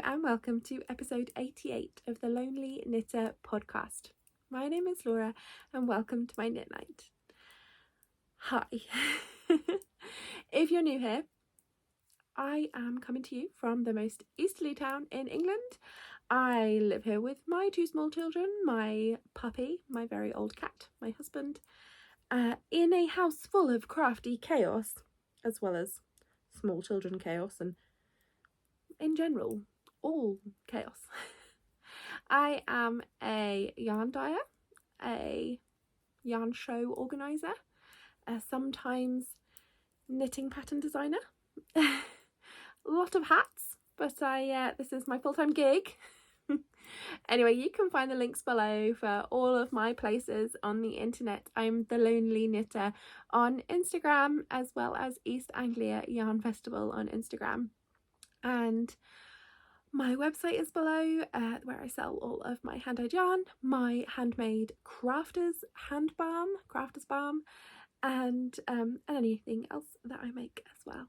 and welcome to episode 88 of the Lonely Knitter podcast. My name is Laura and welcome to my knit night. Hi. If you're new here, I am coming to you from the most easterly town in England. I live here with my two small children, my puppy, my very old cat, my husband, in a house full of crafty chaos, as well as small children chaos and in general, all chaos. I am a yarn dyer, a yarn show organiser, sometimes knitting pattern designer. A lot of hats, but this is my full-time gig. Anyway, you can find the links below for all of my places on the internet. I'm the Lonely Knitter on Instagram, as well as East Anglia Yarn Festival on Instagram. And my website is below, where I sell all of my hand-dyed yarn, my handmade crafters balm, and anything else that I make as well.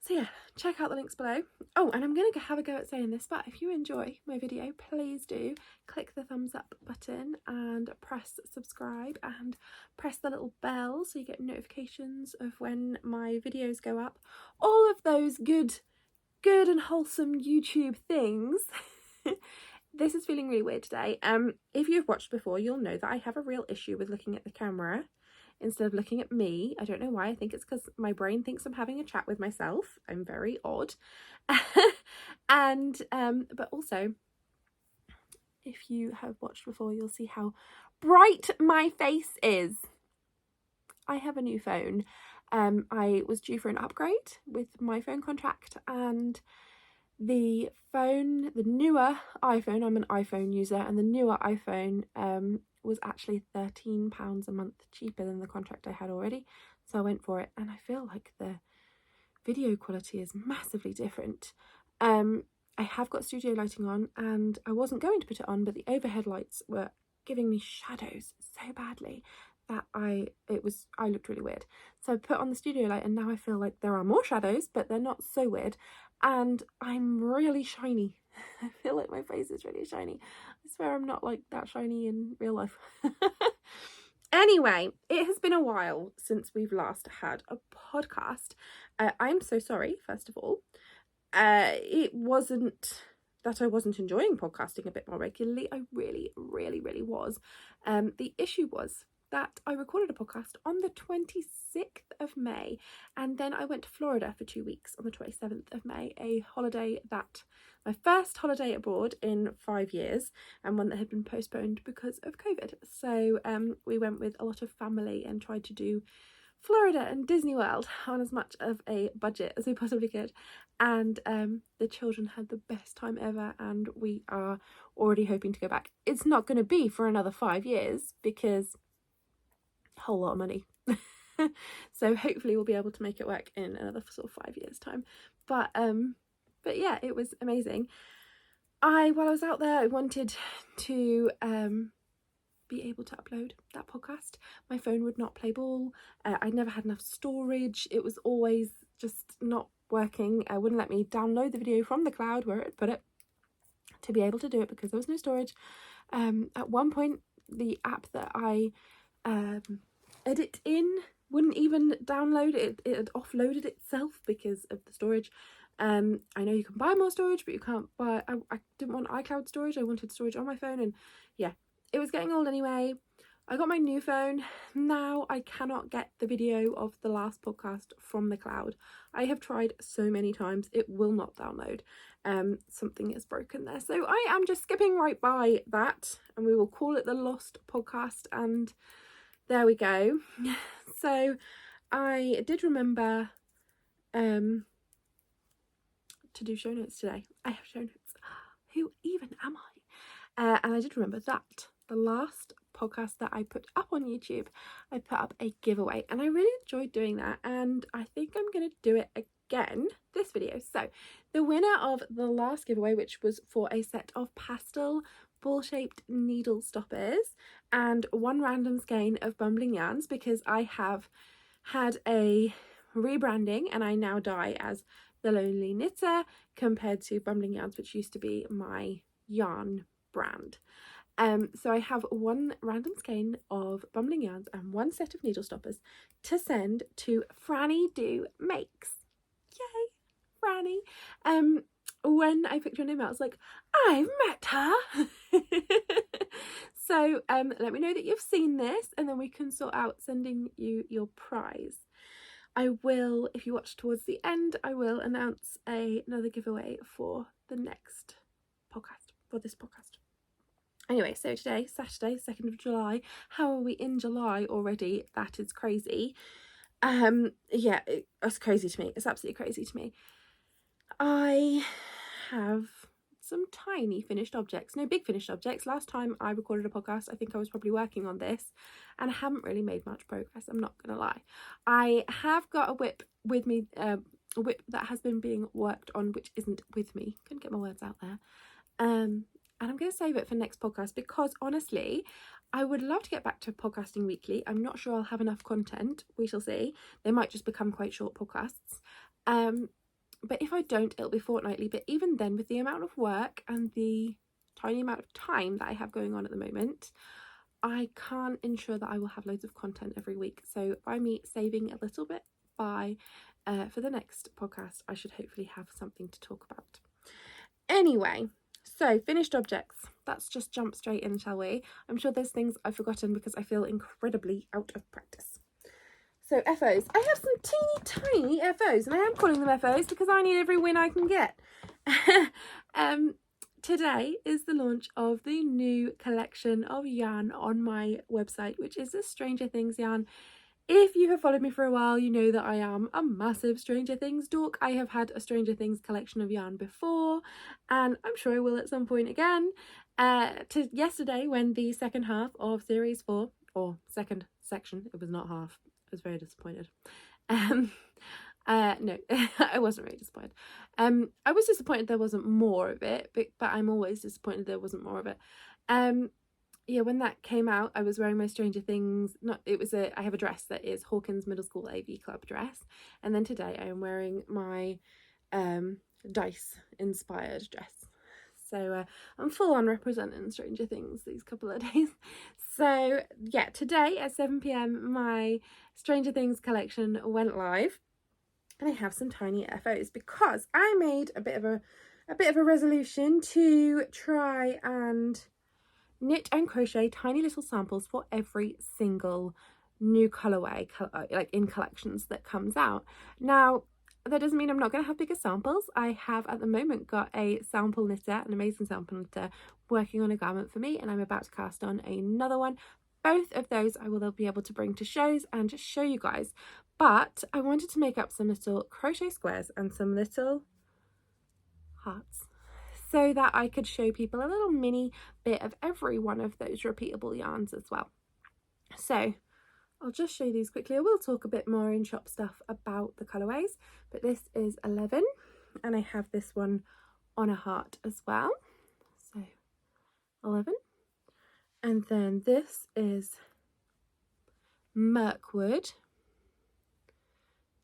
So yeah, check out the links below. Oh, and I'm going to have a go at saying this, but if you enjoy my video, please do click the thumbs up button and press subscribe and press the little bell so you get notifications of when my videos go up. All of those good and wholesome YouTube things. This is feeling really weird today. If you've watched before, you'll know that I have a real issue with looking at the camera instead of looking at me. I don't know why. I think it's because my brain thinks I'm having a chat with myself. I'm very odd. And but also, if you have watched before, you'll see how bright my face is. I have a new phone. I was due for an upgrade with my phone contract, and the newer iPhone, I'm an iPhone user, and the newer iPhone was actually £13 a month cheaper than the contract I had already. So I went for it, and I feel like the video quality is massively different. I have got studio lighting on, and I wasn't going to put it on, but the overhead lights were giving me shadows so badly that I looked really weird. So I put on the studio light, and now I feel like there are more shadows, but they're not so weird, and I'm really shiny. I feel like my face is really shiny. I swear I'm not like that shiny in real life. Anyway, it has been a while since we've last had a podcast. I'm so sorry, first of all. It wasn't that I wasn't enjoying podcasting a bit more regularly. I really was. The issue was that I recorded a podcast on the 26th of May, and then I went to Florida for 2 weeks on the 27th of May, a holiday that my first holiday abroad in 5 years, and one that had been postponed because of COVID. So we went with a lot of family and tried to do Florida and Disney World on as much of a budget as we possibly could, and the children had the best time ever, and we are already hoping to go back. It's not going to be for another 5 years because whole lot of money. So hopefully we'll be able to make it work in another sort of 5 years time. But yeah, it was amazing. While I was out there, I wanted to be able to upload that podcast. My phone would not play ball. I never had enough storage. It was always just not working. I wouldn't let me download the video from the cloud where it put it to be able to do it because there was no storage. At one point, the app that I edit in wouldn't even download it. It had offloaded itself because of the storage. I know you can buy more storage, but you can't buy. I didn't want iCloud storage. I wanted storage on my phone, and yeah, it was getting old anyway. I got my new phone. Now I cannot get the video of the last podcast from the cloud. I have tried so many times. It will not download. Something is broken there. So I am just skipping right by that, and we will call it the lost podcast, and there we go. So I did remember to do show notes today. I have show notes. Who even am I? And I did remember that the last podcast that I put up on YouTube, I put up a giveaway, and I really enjoyed doing that, and I think I'm going to do it again this video. So the winner of the last giveaway, which was for a set of pastel ball-shaped needle stoppers and one random skein of bumbling yarns, because I have had a rebranding and I now dye as The Lonely Knitter, compared to Bumbling Yarns, which used to be my yarn brand. So I have one random skein of Bumbling Yarns and one set of needle stoppers to send to Franny Do Makes. Yay, Franny. When I picked your name out, I was like, I've met her. So let me know that you've seen this, and then we can sort out sending you your prize. I will, if you watch towards the end, I will announce another giveaway for the next podcast, for this podcast. Anyway, so today, Saturday, 2nd of July. How are we in July already? That is crazy. Yeah, it's crazy to me. It's absolutely crazy to me. I have some tiny finished objects, no big finished objects. Last time I recorded a podcast, I think I was probably working on this, and I haven't really made much progress, I'm not gonna lie. I have got a whip with me, a whip that has been being worked on, which isn't with me. Couldn't get my words out there. And I'm going to save it for next podcast, because honestly, I would love to get back to podcasting weekly. I'm not sure I'll have enough content. We shall see. They might just become quite short podcasts. But if I don't, it'll be fortnightly. But even then, with the amount of work and the tiny amount of time that I have going on at the moment, I can't ensure that I will have loads of content every week. So by me saving a little bit for the next podcast, I should hopefully have something to talk about. Anyway, so finished objects. Let's just jump straight in, shall we? I'm sure there's things I've forgotten because I feel incredibly out of practice. So FOs. I have some teeny tiny FOs, and I am calling them FOs because I need every win I can get. Today is the launch of the new collection of yarn on my website, which is the Stranger Things yarn. If you have followed me for a while, you know that I am a massive Stranger Things dork. I have had a Stranger Things collection of yarn before, and I'm sure I will at some point again. To yesterday, when the second half of series 4, or second section, it was not half, I was very disappointed. No, I wasn't really disappointed. I was disappointed there wasn't more of it, but I'm always disappointed there wasn't more of it. Yeah, when that came out, I was wearing my Stranger Things, I have a dress that is Hawkins Middle School AV Club dress, and then today I am wearing my Dice inspired dress. So I'm full on representing Stranger Things these couple of days. So yeah, today at 7 p.m. my Stranger Things collection went live, and I have some tiny FOs because I made a bit of a resolution to try and knit and crochet tiny little samples for every single new colourway, like in collections that comes out. Now, that doesn't mean I'm not going to have bigger samples. I have at the moment got a sample knitter, an amazing sample knitter, working on a garment for me, and I'm about to cast on another one. Both of those I will be able to bring to shows and just show you guys. But I wanted to make up some little crochet squares and some little hearts, so that I could show people a little mini bit of every one of those repeatable yarns as well. So I'll just show you these quickly. I will talk a bit more in shop stuff about the colourways, but this is 11, and I have this one on a heart as well. So 11, and then this is Mirkwood,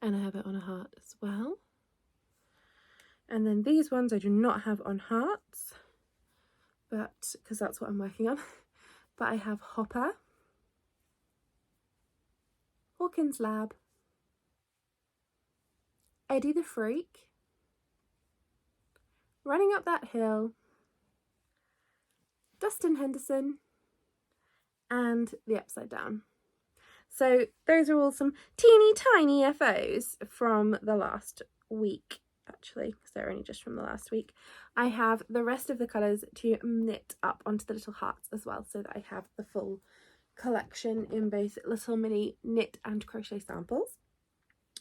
and I have it on a heart as well. And then these ones I do not have on hearts, but because that's what I'm working on. But I have Hopper, Hawkins Lab, Eddie the Freak, Running Up That Hill, Dustin Henderson, and The Upside Down. So those are all some teeny tiny FOs from the last week. Actually, because they're only just from the last week. I have the rest of the colours to knit up onto the little hearts as well, so that I have the full collection in both little mini knit and crochet samples.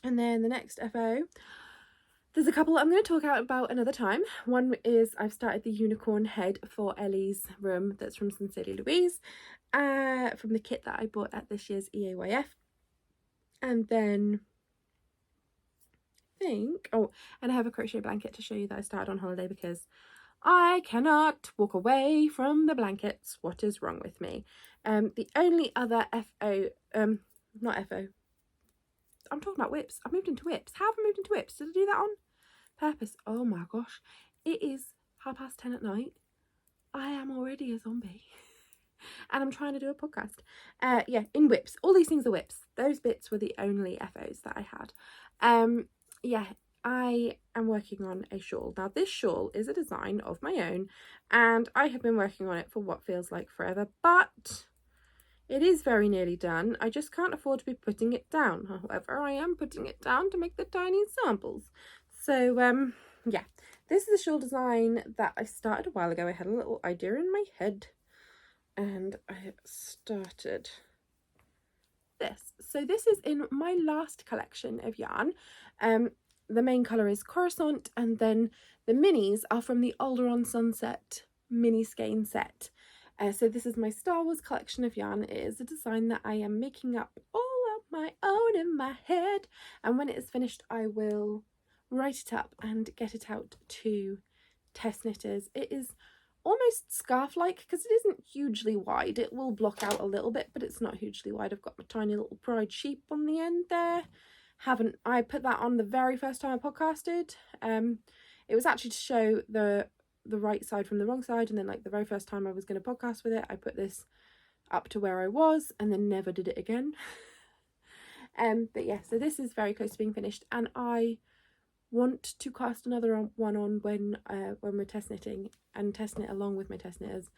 And then the next FO, there's a couple I'm going to talk about another time. One is I've started the unicorn head for Ellie's room, that's from Sincerely Louise, from the kit that I bought at this year's EAYF. And then and I have a crochet blanket to show you that I started on holiday because I cannot walk away from the blankets. What is wrong with me? The only other not FO, I'm talking about whips. I moved into whips. How have I moved into whips? Did I do that on purpose. Oh my gosh, it is 10:30 at night. I am already a zombie. And I'm trying to do a podcast. Yeah, in whips. All these things are whips. Those bits were the only FOs that I had. Yeah, I am working on a shawl. Now, this shawl is a design of my own, and I have been working on it for what feels like forever, but it is very nearly done. I just can't afford to be putting it down. However, I am putting it down to make the tiny samples. So, yeah, this is a shawl design that I started a while ago. I had a little idea in my head, and I started this. So this is in my last collection of yarn. The main colour is Coruscant, and then the minis are from the Alderon Sunset mini skein set. So this is my Star Wars collection of yarn. It is a design that I am making up all on my own in my head, and when it is finished I will write it up and get it out to test knitters. It is almost scarf-like because it isn't hugely wide. It will block out a little bit, but it's not hugely wide. I've got my tiny little pride sheep on the end there. I put that on the very first time I podcasted. It was actually to show the right side from the wrong side, and then like the very first time I was going to podcast with it, I put this up to where I was and then never did it again. But yeah, so this is very close to being finished, and I want to cast another one on when we're test knitting, and test knit along with my test knitters,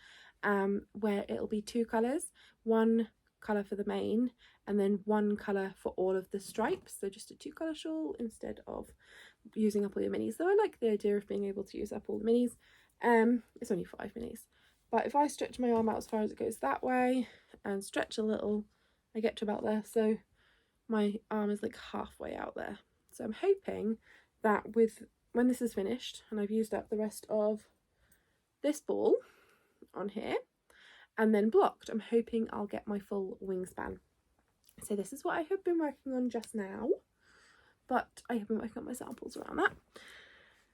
where it'll be 2 colours, 1 colour for the main and then 1 colour for all of the stripes. So just a 2 colour shawl instead of using up all your minis. So I like the idea of being able to use up all the minis. It's only 5 minis, but if I stretch my arm out as far as it goes that way and stretch a little, I get to about there. So my arm is like halfway out there. So I'm hoping that when this is finished and I've used up the rest of this ball on here and then blocked, I'm hoping I'll get my full wingspan. So this is what I have been working on just now, but I have been working on my samples around that.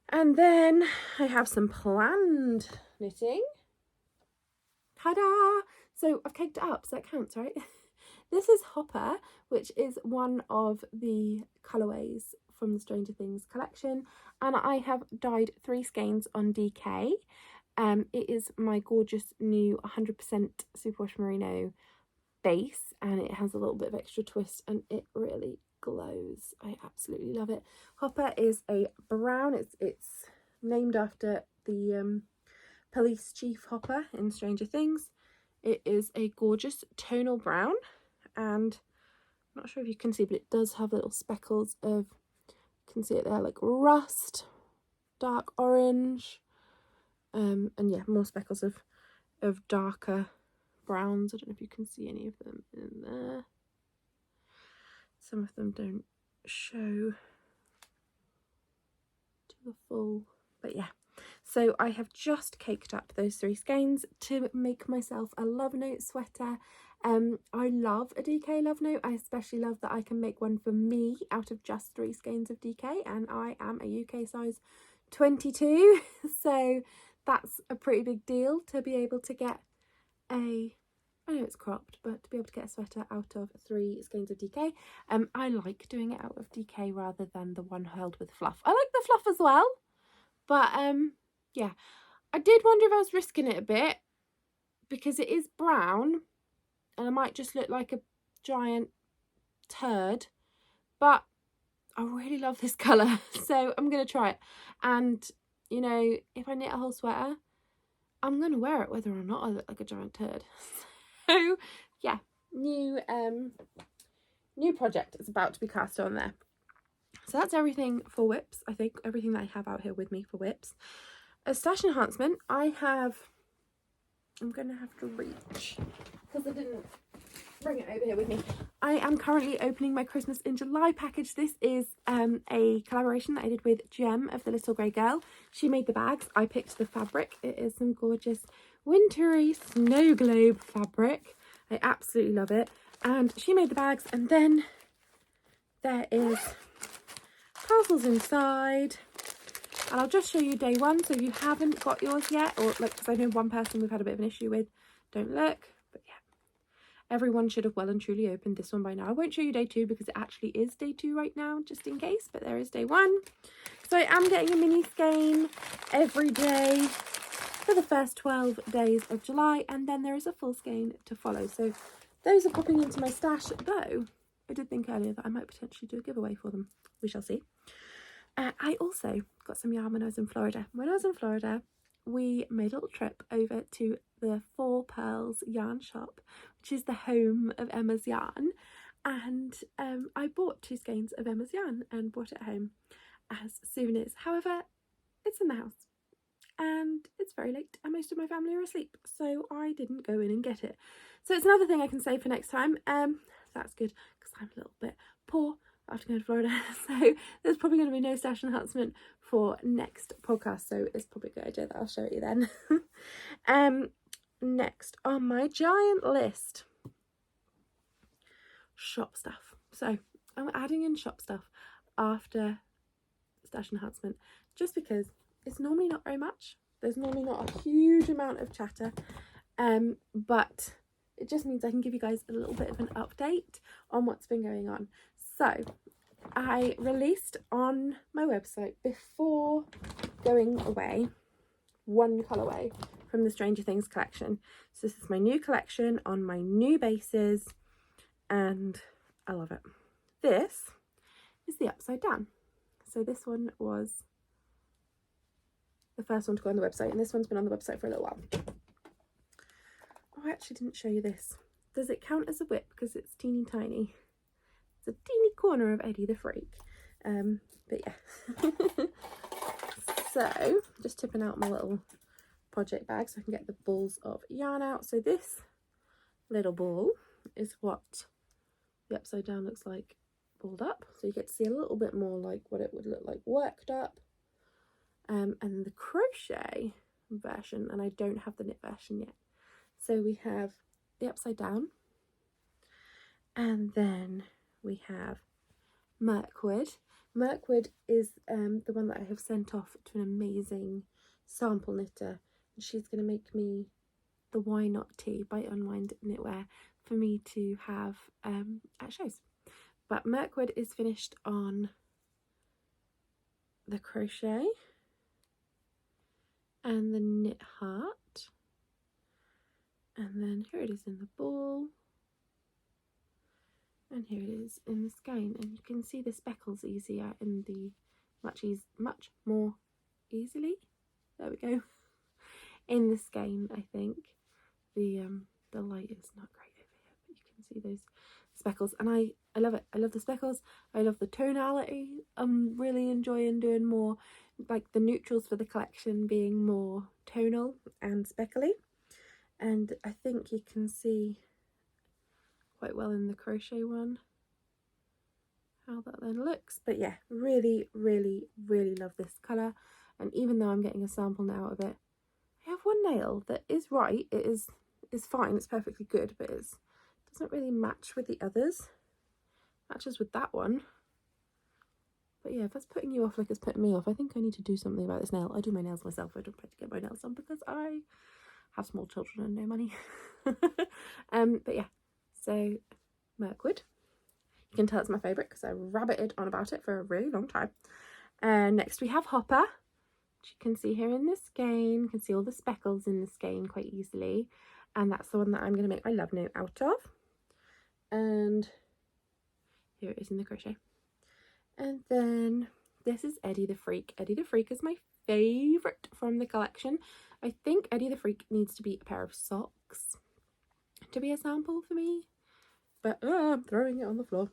And then I have some planned knitting. Ta-da! So I've caked it up, so that counts, right? This is Hopper, which is one of the colourways from the Stranger Things collection, and I have dyed 3 skeins on DK. It is my gorgeous new 100% superwash merino base, and it has a little bit of extra twist and it really glows. I absolutely love it. Hopper is a brown. It's named after the police chief Hopper in Stranger Things. It is a gorgeous tonal brown, and I'm not sure if you can see, but it does have little speckles of, you can see it there, like rust, dark orange, and yeah, more speckles of darker browns. I don't know if you can see any of them in there. Some of them don't show to the full, but yeah. So I have just caked up those 3 skeins to make myself a love note sweater. I love a DK love note. I especially love that I can make one for me out of just 3 skeins of DK, and I am a UK size 22, so that's a pretty big deal to be able to get I know it's cropped, but to be able to get a sweater out of 3 skeins of DK. I like doing it out of DK rather than the one held with fluff. I like the fluff as well, but yeah, I did wonder if I was risking it a bit because it is brown and I might just look like a giant turd, but I really love this colour, so I'm going to try it. And, you know, if I knit a whole sweater, I'm going to wear it whether or not I look like a giant turd. So, yeah, new project is about to be cast on there. So that's everything for whips. I think everything that I have out here with me for whips. A stash enhancement, I'm going to have to reach because I didn't bring it over here with me. I am currently opening my Christmas in July package. This is a collaboration that I did with Gem of the Little Grey Girl. She made the bags. I picked the fabric. It is some gorgeous wintry snow globe fabric. I absolutely love it. And she made the bags, and then there is parcels inside. And I'll just show you day one, so if you haven't got yours yet, or like, because I know one person we've had a bit of an issue with, don't look, but yeah. everyone should have well and truly opened this one by now. I won't show you day 2 because it actually is day 2 right now, just in case, but there is day 1. So I am getting a mini skein every day for the first 12 days of July, and then there is a full skein to follow. So those are popping into my stash, though I did think earlier that I might potentially do a giveaway for them. We shall see. I also got some yarn when I was in Florida. When I was in Florida, we made a little trip over to the 4 Pearls yarn shop, which is the home of Emma's yarn, and I bought 2 skeins of Emma's yarn and brought it home as souvenirs. However, it's in the house and it's very late and most of my family are asleep, so I didn't go in and get it. So it's another thing I can save for next time. That's good because I'm a little bit poor after going to Florida, so there's probably going to be no stash enhancement for next podcast, so it's probably a good idea that I'll show it you then. Next on my giant list, shop stuff. So I'm adding in shop stuff after stash enhancement just because it's normally not very much. There's normally not a huge amount of chatter, but it just means I can give you guys a little bit of an update on what's been going on. So I released on my website before going away one colourway from the Stranger Things collection. So this is my new collection on my new bases and I love it. This is the upside down. So this one was the first one to go on the website, and this one's been on the website for a little while. Oh, I actually didn't show you this. Does it count as a whip because it's teeny tiny? It's a teeny corner of Eddie the Freak. But yeah. So just tipping out my little project bag so I can get the balls of yarn out. So this little ball is what the upside down looks like balled up. So you get to see a little bit more like what it would look like worked up. And the crochet version, and I don't have the knit version yet. So we have the upside down, and then we have Mirkwood. Mirkwood is the one that I have sent off to an amazing sample knitter, and she's going to make me the Why Not Tee by Unwind Knitwear for me to have at shows. But Mirkwood is finished on the crochet and the knit heart, and then here it is in the ball, and here it is in the skein, and you can see the speckles easier in the much more easily, there we go, in the skein. I think the light is not great over here, but you can see those speckles, and I love it. I love the speckles. I love the tonality. I'm really enjoying doing more like the neutrals for the collection being more tonal and speckly, and I think you can see quite well in the crochet one how that then looks. But yeah, really love this colour, and even though I'm getting a sample now of it, I have one nail that is right. It is fine, it's perfectly good, but it doesn't really match with the others. Matches with that one. But yeah, if that's putting you off like it's putting me off, I think I need to do something about this nail. I do my nails myself. I don't try to get my nails done because I have small children and no money. But yeah, so Mirkwood. You can tell it's my favourite because I rabbited on about it for a really long time. Next we have Hopper, which you can see here in the skein. You can see all the speckles in the skein quite easily. And that's the one that I'm going to make my love note out of. And here it is in the crochet. And then this is Eddie the Freak. Eddie the Freak is my favourite from the collection. I think Eddie the Freak needs to be a pair of socks to be a sample for me. But I'm throwing it on the floor.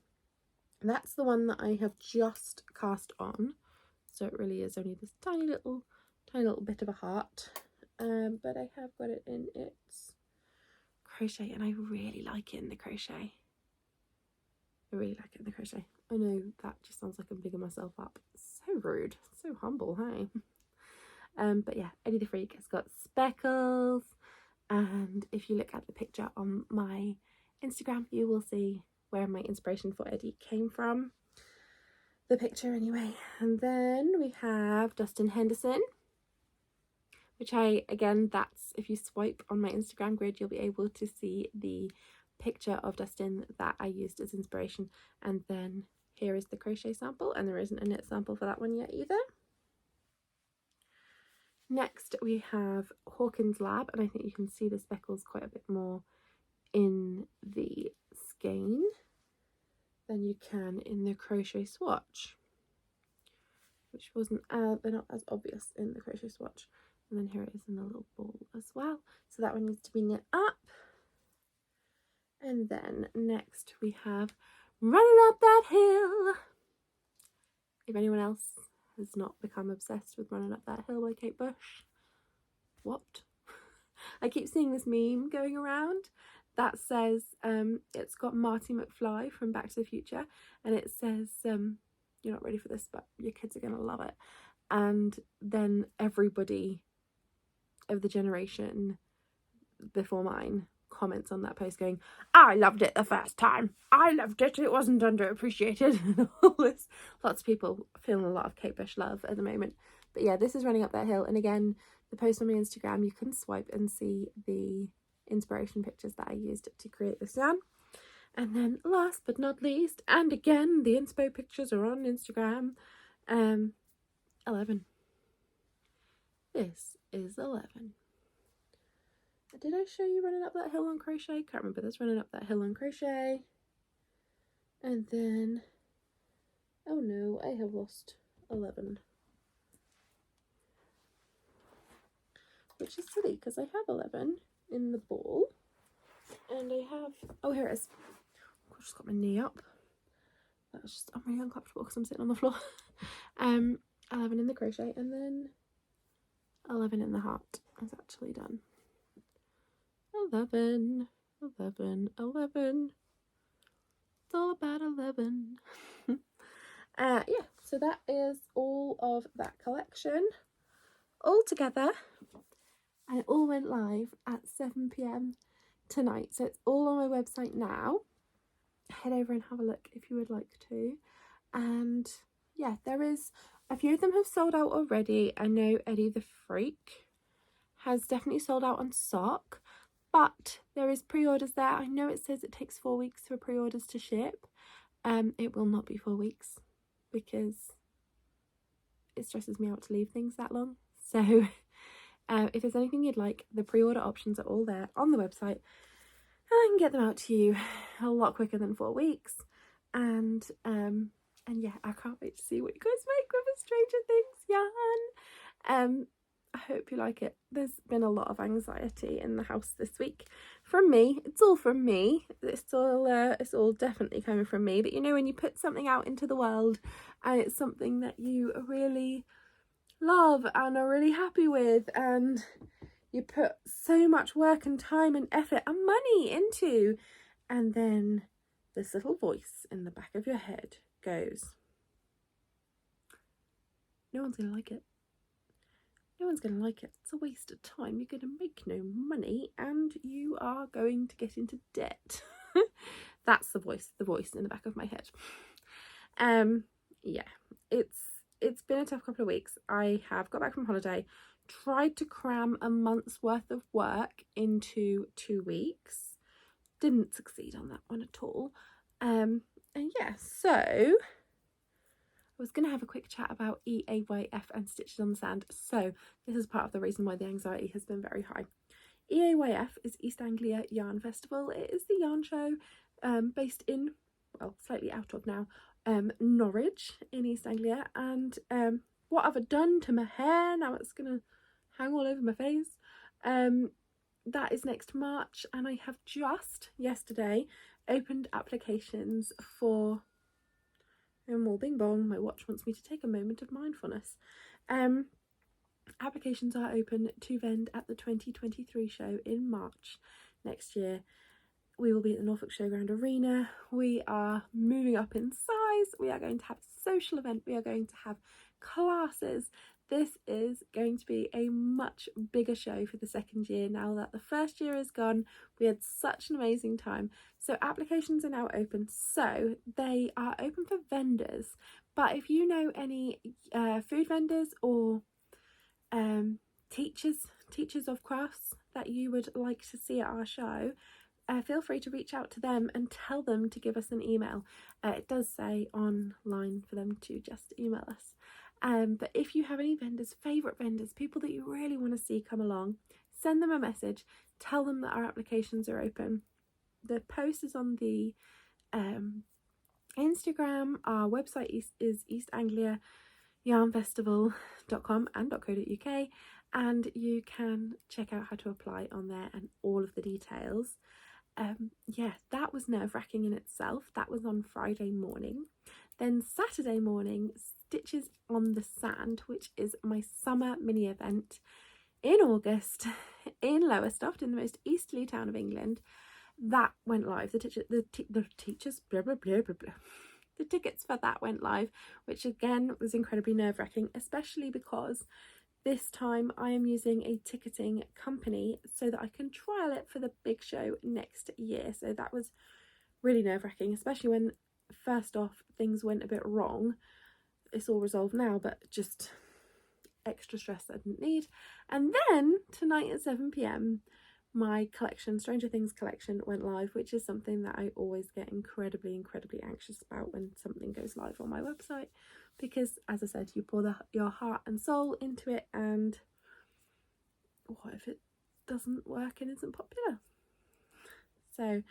And that's the one that I have just cast on. So it really is only this tiny little bit of a heart. But I have got it in its crochet, and I really like it in the crochet. I really like it in the crochet. I know that just sounds like I'm bigging myself up. So rude, so humble, hey? But yeah, Eddie the Freak has got speckles, and if you look at the picture on my Instagram, you will see where my inspiration for Eddie came from. The picture anyway. And then we have Dustin Henderson, which again, that's, if you swipe on my Instagram grid, you'll be able to see the picture of Dustin that I used as inspiration, and then here is the crochet sample, and there isn't a knit sample for that one yet either. Next we have Hawkins Lab, and I think you can see the speckles quite a bit more in the skein than you can in the crochet swatch, which wasn't they're not as obvious in the crochet swatch. And then here it is in the little ball as well, so that one needs to be knit up. And then next we have Running Up That Hill. If anyone else has not become obsessed with Running Up That Hill by Kate Bush, what? I keep seeing this meme going around that says it's got Marty McFly from Back to the Future, and it says you're not ready for this, but your kids are gonna love it. And then everybody of the generation before mine comments on that post going, I loved it the first time, I loved it, it wasn't underappreciated, and all this. Lots of people feeling a lot of Kate Bush love at the moment. But yeah, this is Running Up That Hill, and again, the post on my Instagram, you can swipe and see the inspiration pictures that I used to create this yarn. And then last but not least, and again the inspo pictures are on Instagram, 11. This is 11. Did I show you Running Up That Hill on crochet? Can't remember. There's Running Up That Hill on crochet. And then, oh no, I have lost 11. Which is silly because I have 11 in the ball. And I have, oh, here it is. I've just got my knee up. That's just, I'm really uncomfortable because I'm sitting on the floor. 11 in the crochet, and then 11 in the heart is actually done. 11, 11, 11. It's all about 11. Yeah, so that is all of that collection all together, and it all went live at 7 p.m. tonight. So it's all on my website now. Head over and have a look if you would like to. And yeah, there is a few of them have sold out already. I know Eddie the Freak has definitely sold out on sock, but there is pre-orders there. I know it says it takes 4 weeks for pre-orders to ship. It will not be 4 weeks because it stresses me out to leave things that long. So if there's anything you'd like, the pre-order options are all there on the website, and I can get them out to you a lot quicker than 4 weeks. And yeah, I can't wait to see what you guys make with a Stranger Things yarn. I hope you like it. There's been a lot of anxiety in the house this week from me. It's all from me. It's all definitely coming from me. But you know, when you put something out into the world and it's something that you really love and are really happy with, and you put so much work and time and effort and money into, and then this little voice in the back of your head goes, no one's gonna like it. No one's going to like it. It's a waste of time. You're going to make no money and you are going to get into debt. That's the voice in the back of my head. Yeah, it's been a tough couple of weeks. I have got back from holiday, tried to cram a month's worth of work into 2 weeks. Didn't succeed on that one at all. And yeah, so I was going to have a quick chat about EAYF and Stitches on the Sand. So this is part of the reason why the anxiety has been very high. EAYF is East Anglia Yarn Festival. It is the yarn show based in, well, slightly out of now, Norwich in East Anglia. And what have I done to my hair? Now it's going to hang all over my face. That is next March, and I have just yesterday opened applications for, well, bing bong, my watch wants me to take a moment of mindfulness. Applications are open to vend at the 2023 show in March next year. We will be at the Norfolk Showground Arena. We are moving up in size. We are going to have a social event. We are going to have classes. This is going to be a much bigger show for the second year now that the first year is gone. We had such an amazing time. So applications are now open. So they are open for vendors. But if you know any food vendors or teachers of crafts that you would like to see at our show, feel free to reach out to them and tell them to give us an email. It does say online for them to just email us. But if you have any vendors, favourite vendors, people that you really want to see come along, send them a message, tell them that our applications are open. The post is on the Instagram. Our website is eastangliayarnfestival.com and .co.uk, and you can check out how to apply on there and all of the details. Yeah, that was nerve-wracking in itself. That was on Friday morning. Then Saturday morning, Stitches on the Sand, which is my summer mini event in August in Lowestoft, in the most easterly town of England. That went live. The tickets for that went live, which again was incredibly nerve-wracking, especially because this time I am using a ticketing company so that I can trial it for the big show next year. So that was really nerve-wracking, especially when first off things went a bit wrong. It's all resolved now, but just extra stress I didn't need. And then tonight at 7 p.m. my collection, Stranger Things collection, went live, which is something that I always get incredibly anxious about when something goes live on my website, because as I said, you pour your heart and soul into it, and what if it doesn't work and isn't popular? So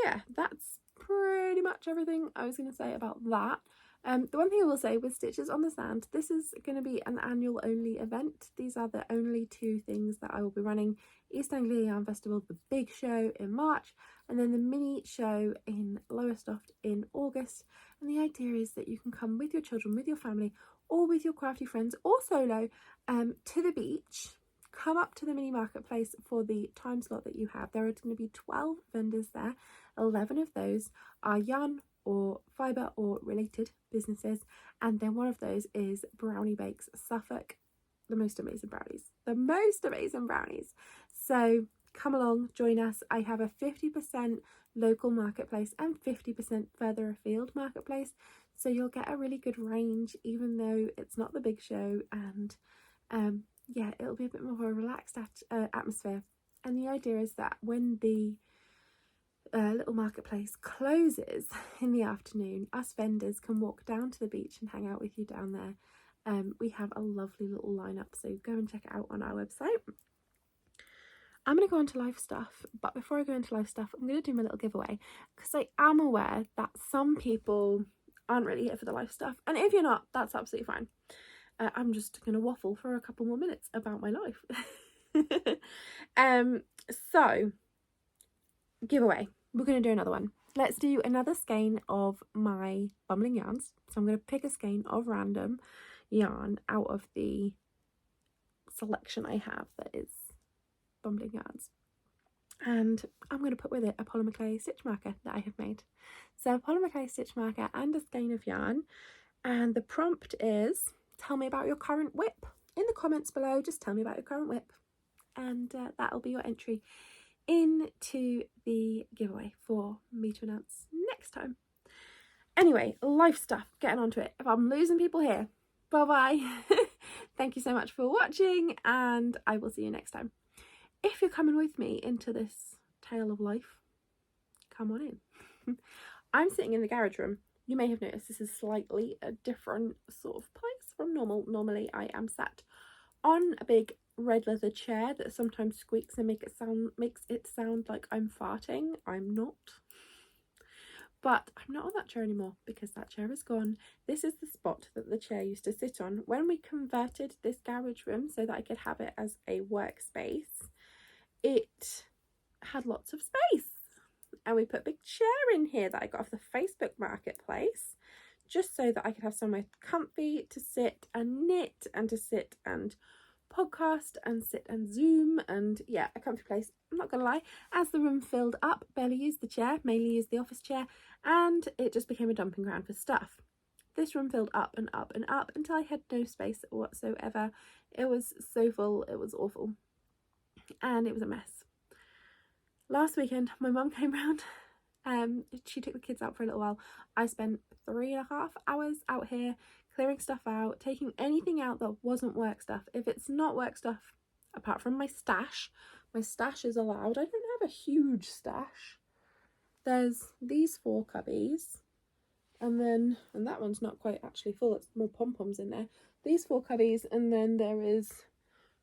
yeah, that's pretty much everything I was going to say about that. The one thing I will say with Stitches on the Sand, this is going to be an annual only event. These are the only two things that I will be running: East Anglia Yarn Festival, the big show in March, and then the mini show in Lowestoft in August. And the idea is that you can come with your children, with your family, or with your crafty friends, or solo, to the beach. Come up to the mini marketplace for the time slot that you have. There are going to be 12 vendors there. 11 of those are yarn or fibre or related businesses, and then one of those is Brownie Bakes Suffolk. The most amazing brownies. So come along, join us. I have a 50% local marketplace and 50% further afield marketplace, so you'll get a really good range even though it's not the big show, and yeah, it'll be a bit more of a relaxed atmosphere. And the idea is that when the little marketplace closes in the afternoon, us vendors can walk down to the beach and hang out with you down there. We have a lovely little lineup, so go and check it out on our website. I'm going to go on to live stuff, but before I go into live stuff, I'm going to do my little giveaway, because I am aware that some people aren't really here for the live stuff, and if you're not, that's absolutely fine. I'm just going to waffle for a couple more minutes about my life. So giveaway, we're going to do another one. Let's do another skein of my bumbling yarns. So I'm going to pick a skein of random yarn out of the selection I have that is bumbling yarns, and I'm going to put with it a polymer clay stitch marker that I have made. So a polymer clay stitch marker and a skein of yarn, and the prompt is: tell me about your current whip. In the comments below, just tell me about your current whip, and that'll be your entry into the giveaway for me to announce next time. Anyway, life stuff, getting on to it. If I'm losing people here, bye bye. Thank you so much for watching, and I will see you next time. If you're coming with me into this tale of life, come on in. I'm sitting in the garage room. You may have noticed this is slightly a different sort of place from normal. Normally I am sat on a big red leather chair that sometimes squeaks and makes it sound like I'm farting. I'm not. But I'm not on that chair anymore because that chair is gone. This is the spot that the chair used to sit on when we converted this garage room so that I could have it as a workspace. It had lots of space, and we put a big chair in here that I got off the Facebook Marketplace, just so that I could have somewhere comfy to sit and knit, and to sit and podcast and sit and Zoom, and yeah, a comfy place. I'm not gonna lie, as the room filled up, barely used the chair, mainly used the office chair, and it just became a dumping ground for stuff. This room filled up and up and up until I had no space whatsoever. It was so full, it was awful, and it was a mess. Last weekend my mum came round. She took the kids out for a little while. I spent 3.5 hours out here clearing stuff out, taking anything out that wasn't work stuff. If it's not work stuff, apart from my stash is allowed. I don't have a huge stash. There's these 4 cubbies, and that one's not quite actually full, it's more pom-poms in there. These 4 cubbies, and then there is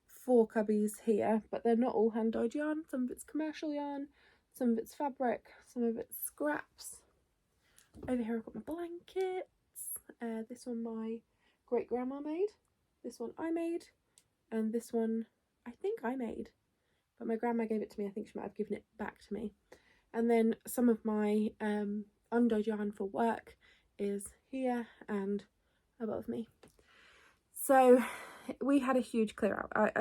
4 cubbies here, but they're not all hand-dyed yarn. Some of it's commercial yarn, some of it's fabric, some of it's scraps. Over here I've got my blankets. This one my great grandma made, this one I made, and this one I think I made, but my grandma gave it to me. I think she might have given it back to me. And then some of my undyed yarn for work is here and above me. So we had a huge clear out.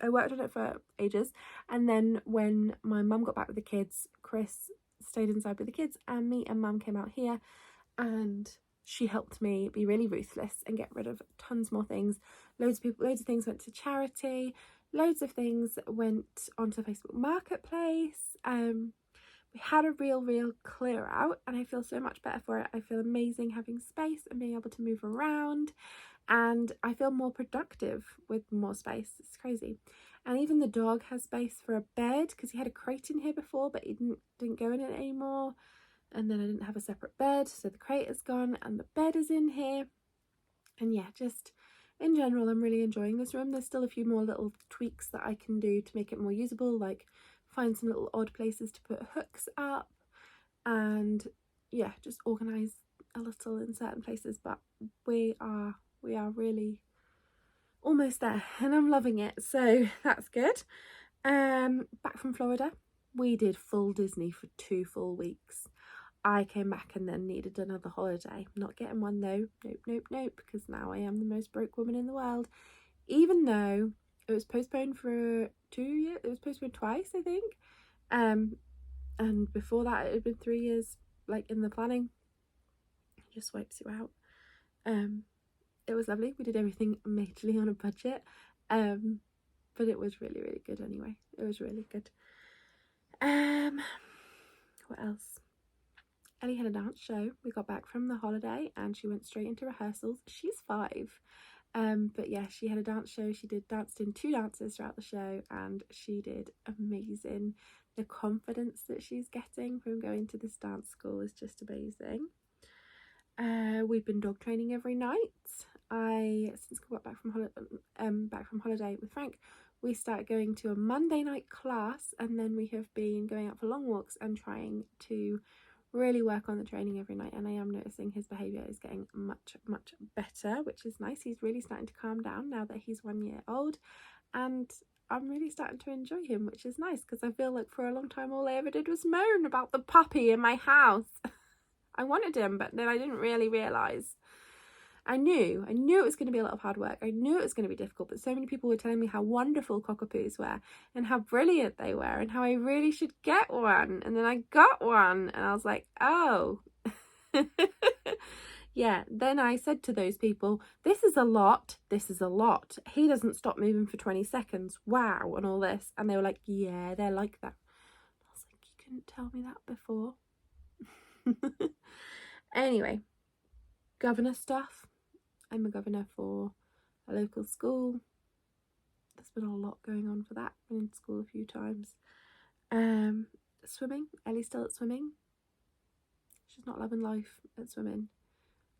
I worked on it for ages, and then when my mum got back with the kids, Chris stayed inside with the kids, and me and mum came out here, and she helped me be really ruthless and get rid of tons more things. Loads of things went to charity, loads of things went onto Facebook Marketplace. We had a real clear out, and I feel so much better for it. I feel amazing having space and being able to move around, and I feel more productive with more space. It's crazy. And even the dog has space for a bed, because he had a crate in here before, but he didn't go in it anymore. And then I didn't have a separate bed, so the crate is gone and the bed is in here. And yeah, just in general, I'm really enjoying this room. There's still a few more little tweaks that I can do to make it more usable, like find some little odd places to put hooks up, and yeah, just organise a little in certain places. But we are really almost there, and I'm loving it, so that's good. Back from Florida, we did full Disney for 2 full weeks. I came back and then needed another holiday. Not getting one though. Nope, because now I am the most broke woman in the world. Even though it was postponed for 2 years, it was postponed twice, I think. And before that it had been 3 years, like, in the planning. It just wipes you out. It was lovely. We did everything majorly on a budget. But it was really good anyway. It was really good. What else? Ellie had a dance show. We got back from the holiday and she went straight into rehearsals. She's 5. But yeah, she had a dance show. She danced in 2 dances throughout the show, and she did amazing. The confidence that she's getting from going to this dance school is just amazing. We've been dog training every night. Since we got back from holiday with Frank, we started going to a Monday night class, and then we have been going out for long walks and trying to really work on the training every night. And I am noticing his behaviour is getting much better, which is nice. He's really starting to calm down now that he's 1 year old, and I'm really starting to enjoy him, which is nice, because I feel like for a long time all I ever did was moan about the puppy in my house. I wanted him, but then I didn't really realise. I knew it was going to be a lot of hard work. I knew it was going to be difficult, but so many people were telling me how wonderful cockapoos were and how brilliant they were and how I really should get one. And then I got one and I was like, oh. Yeah, then I said to those people, this is a lot. He doesn't stop moving for 20 seconds. Wow, and all this. And they were like, yeah, they're like that. I was like, you couldn't tell me that before. Anyway, governor stuff. I'm a governor for a local school. There's been a lot going on for that. Been in school a few times. Swimming. Ellie's still at swimming. She's not loving life at swimming.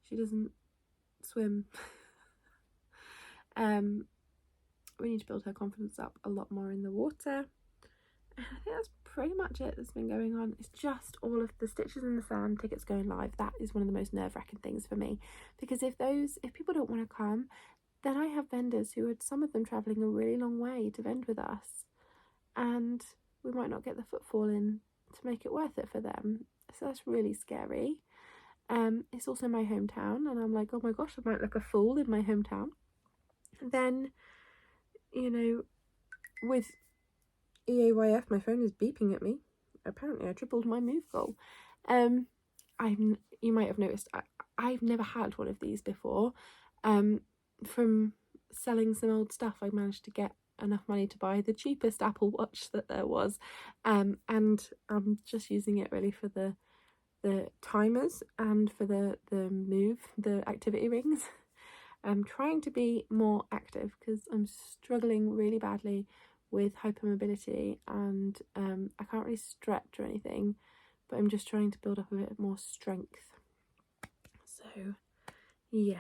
She doesn't swim. We need to build her confidence up a lot more in the water. And I think that's pretty much it that's been going on. It's just all of the Stitches in the Sand tickets going live. That is one of the most nerve-wracking things for me, because if people don't want to come, then I have vendors who are, some of them, travelling a really long way to vend with us, and we might not get the footfall in to make it worth it for them. So that's really scary. It's also my hometown, and I'm like, oh my gosh, I might look a fool in my hometown. And then, you know, with EAYF, my phone is beeping at me. Apparently I tripled my move goal. You might have noticed I've never had one of these before. From selling some old stuff, I managed to get enough money to buy the cheapest Apple Watch that there was, and I'm just using it really for the timers and for the activity rings. I'm trying to be more active because I'm struggling really badly with hypermobility, and I can't really stretch or anything, but I'm just trying to build up a bit more strength. So yeah,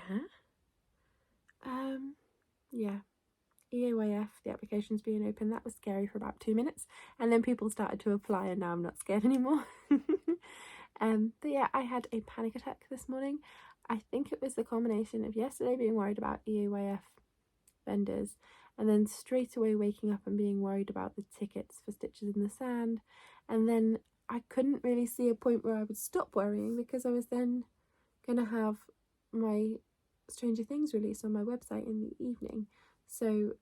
yeah, EAYF, the application's being open. That was scary for about 2 minutes, and then people started to apply, and now I'm not scared anymore. But yeah, I had a panic attack this morning. I think it was the combination of yesterday being worried about EAYF vendors, and then straight away waking up and being worried about the tickets for Stitches in the Sand, and then I couldn't really see a point where I would stop worrying, because I was then going to have my Stranger Things release on my website in the evening. So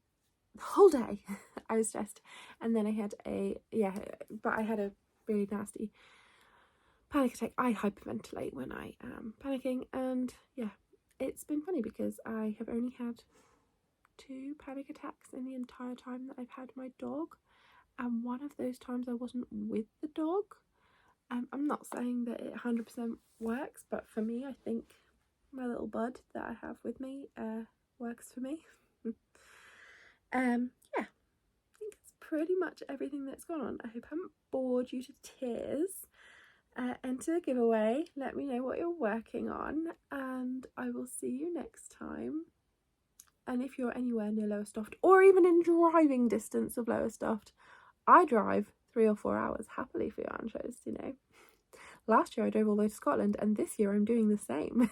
the whole day I was stressed, and then I had a really nasty panic attack. I hyperventilate when I am panicking, and yeah, it's been funny because I have only had 2 panic attacks in the entire time that I've had my dog, and one of those times I wasn't with the dog. I'm not saying that it 100% works, but for me, I think my little bud that I have with me works for me. Yeah, I think it's pretty much everything that's gone on. I hope I haven't bored you to tears. Enter the giveaway, let me know what you're working on, and I will see you next time. And if you're anywhere near Lowestoft, or even in driving distance of Lowestoft, I drive 3 or 4 hours happily for yarn shows, you know. Last year I drove all the way to Scotland, and this year I'm doing the same.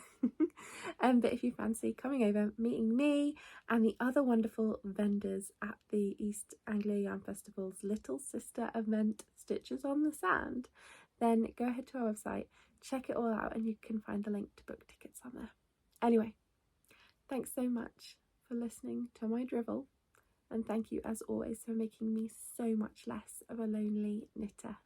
But if you fancy coming over, meeting me and the other wonderful vendors at the East Anglia Yarn Festival's little sister event, Stitches on the Sand, then go ahead to our website, check it all out, and you can find the link to book tickets on there. Anyway, thanks so much for listening to my drivel, and thank you as always for making me so much less of a lonely knitter.